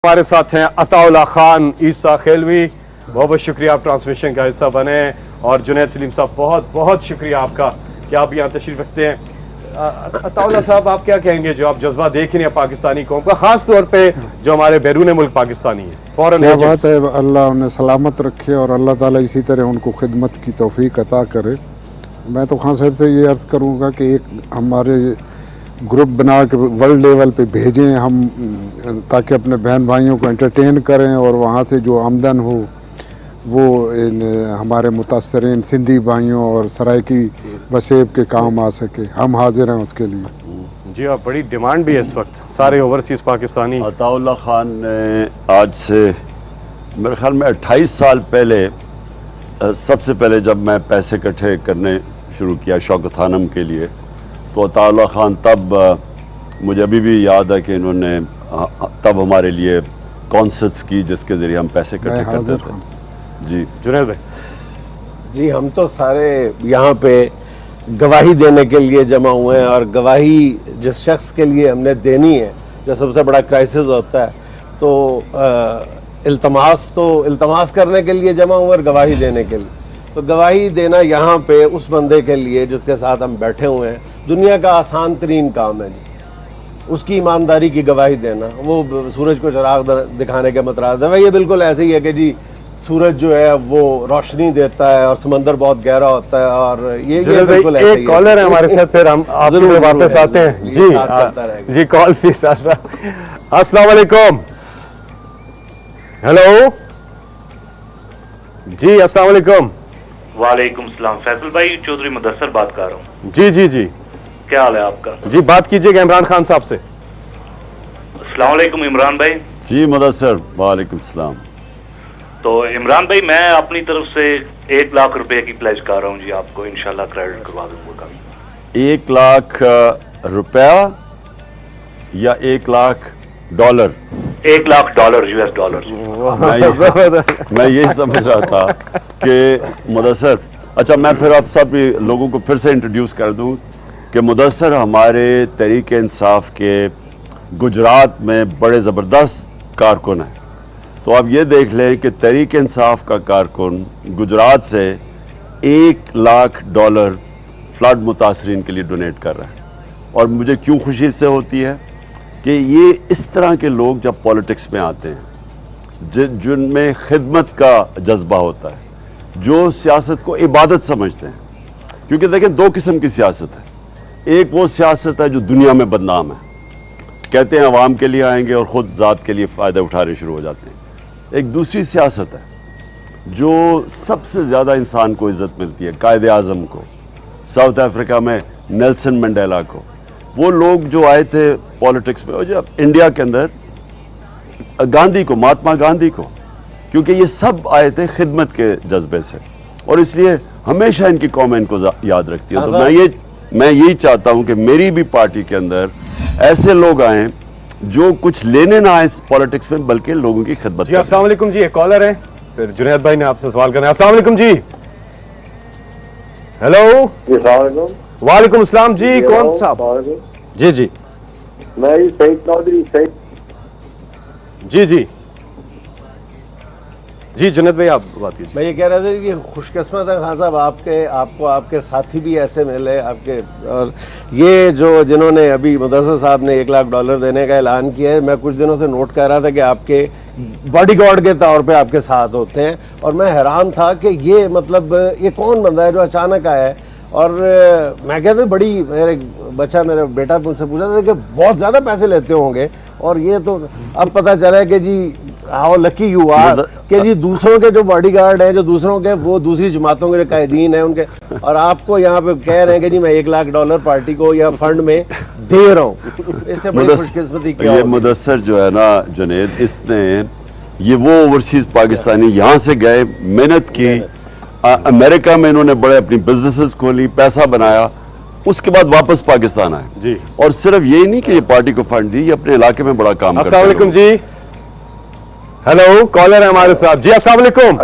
हमारे साथ हैं अताउल्लाह खान ईसा खेलवी, बहुत बहुत शुक्रिया आप ट्रांसमिशन का हिस्सा बने। और जुनैद सलीम साहब बहुत बहुत शुक्रिया आपका कि आप यहाँ तशरीफ रखते हैं। अताउल्लाह साहब, आप क्या कहेंगे जो आप जज्बा देख रहे हैं पाकिस्तानी कौम का, खास तौर पे जो हमारे बैरून मुल्क पाकिस्तानी है, फॉरेन क्या एजेंट्स? बात है, अल्लाह उन्हें सलामत रखे और अल्लाह ताला इसी तरह उनको खिदमत की तौफीक अता करे। मैं तो खान साहब से ये अर्ज़ करूँगा कि एक हमारे ग्रुप बना के वर्ल्ड लेवल पे भेजें हम, ताकि अपने बहन भाइयों को एंटरटेन करें और वहाँ से जो आमदन हो वो हमारे मुतासरीन सिंधी भाइयों और सरायकी वसेब के काम आ सके। हम हाजिर हैं उसके लिए। जी, आप बड़ी डिमांड भी है इस वक्त सारे ओवरसीज़ पाकिस्तानी। अताउल्लाह खान ने आज से मेरे ख्याल में 28 साल पहले, सबसे पहले जब मैं पैसे इकट्ठे करने शुरू किया शौकत खानम के लिए, तो अताउल्लाह खान तब मुझे अभी भी याद है कि इन्होंने तब हमारे लिए कॉन्सर्ट्स की जिसके ज़रिए हम पैसे इकट्ठे करते थे। जी जुनैद भाई। जी, हम तो सारे यहाँ पे गवाही देने के लिए जमा हुए हैं और गवाही जिस शख्स के लिए हमने देनी है, जब सबसे बड़ा क्राइसिस होता है तो इल्तमास करने के लिए जमा हुए और गवाही देने के लिए। तो गवाही देना यहाँ पे उस बंदे के लिए जिसके साथ हम बैठे हुए हैं, दुनिया का आसान तरीन काम है जी, उसकी ईमानदारी की गवाही देना। वो सूरज को चिराग दिखाने के मतराज है, ये बिल्कुल ऐसे ही है कि जी सूरज जो है वो रोशनी देता है और समंदर बहुत गहरा होता है, और ये बिल्कुल ऐसे ही है। कॉलर है हमारे साथ, फिर हम आपके वापस आते हैं। जी जी, कॉल सी अस्सलाम वालेकुम। हेलो जी, अस्सलाम वालेकुम। वालेकुम सलाम। फैसल भाई, चौधरी मुदस्सर बात कर रहा हूँ। जी जी जी, क्या हाल है आपका? जी बात कीजिएगा इमरान खान साहब से। अस्सलाम वालेकुम इमरान भाई। जी मुदस्सर, वालेकुम सलाम। तो इमरान भाई, मैं अपनी तरफ से 1 लाख रुपए की प्लेज कर रहा हूँ जी, आपको इंशाल्लाह क्रेडिट करवा दूंगा। 1 लाख रुपया या 1 lakh dollar? 1 lakh dollar, US dollar. मैं यही समझ रहा था कि मुदस्सर, अच्छा मैं फिर आप सब लोगों को फिर से इंट्रोड्यूस कर दूं कि मुदस्सर हमारे तहरीक इंसाफ के गुजरात में बड़े ज़बरदस्त कारकुन हैं। तो आप ये देख लें कि तहरीक इंसाफ का कारकुन गुजरात से 1 लाख डॉलर फ्लड मुतासरीन के लिए डोनेट कर रहा है। और मुझे क्यों खुशी इससे होती है कि ये इस तरह के लोग जब पॉलिटिक्स में आते हैं, जिनमें खिदमत का जज्बा होता है, जो सियासत को इबादत समझते हैं। क्योंकि देखें, 2 किस्म की सियासत है। एक वो सियासत है जो दुनिया में बदनाम है, कहते हैं अवाम के लिए आएंगे और ख़ुद ज़ात के लिए फ़ायदे उठाने शुरू हो जाते हैं। एक दूसरी सियासत है जो सबसे ज़्यादा इंसान को इज़्ज़त मिलती है, कायदे आज़म को, साउथ अफ्रीका में नेल्सन मंडेला को, वो लोग जो आए थे पॉलिटिक्स में, और जब इंडिया के अंदर गांधी को, महात्मा गांधी को, क्योंकि ये सब आए थे खिदमत के जज्बे से, और इसलिए हमेशा इनकी कौम इनको याद रखती है। तो मैं यही चाहता हूँ कि मेरी भी पार्टी के अंदर ऐसे लोग आए जो कुछ लेने ना आए पॉलिटिक्स में, बल्कि लोगों की खिदमत जी। अस्सलाम वालेकुम जी, एक कॉलर है, फिर जुनैद भाई ने आपसे सवाल करना है। अस्सलाम वालेकुम जी। हेलो। वालेकुम अस्सलाम जी, कौन साहब? जी जी, मैं सईद चौधरी। जी जी जी, जुनैद भाई आप बात कीजिए। मैं ये कह रहा था कि खुशकिस्मत है खान साहब, आपको आपके साथी भी ऐसे मिले आपके, और ये जो जिन्होंने अभी मुदस्सर साहब ने 1 लाख डॉलर देने का ऐलान किया है, मैं कुछ दिनों से नोट कर रहा था कि आपके बॉडीगार्ड के तौर पे आपके साथ होते हैं, और मैं हैरान था कि ये मतलब ये कौन बंदा है जो अचानक आया है। और मैं कहता बड़ी, मेरा बेटा मुझसे पूछा था कि बहुत ज़्यादा पैसे लेते होंगे, और ये तो अब पता चला है कि जी हाउ लकी यू आर कि जी दूसरों के जो बॉडीगार्ड हैं, जो दूसरों के, वो दूसरी जमातों के कायदीन हैं उनके, और आपको यहाँ पे कह रहे हैं कि जी मैं 1 लाख डॉलर पार्टी को या फंड में दे रहा हूँ। इससे बड़ी खुशकिस्मती क्या ये मुदस्सर जो है ना जुनैद, इसने ये वो ओवरसीज पाकिस्तानी यहाँ से गए, मेहनत की, अमेरिका में इन्होंने बड़े अपनी बिजनेसेस खोली, पैसा बनाया, उसके बाद वापस पाकिस्तान आए जी। और सिर्फ यही नहीं कि ये पार्टी को फंड दी, ये अपने इलाके में बड़ा काम करते हैं। अस्सलाम वालेकुम जी। हेलो, कॉलर है हमारे साथ। जी अस्सलाम वालेकुम।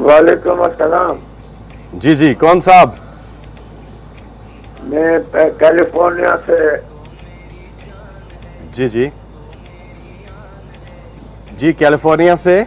वालेकुम अस्सलाम। जी जी, कौन साहब? मैं कैलिफोर्निया से। जी जी, जी कैलिफोर्निया से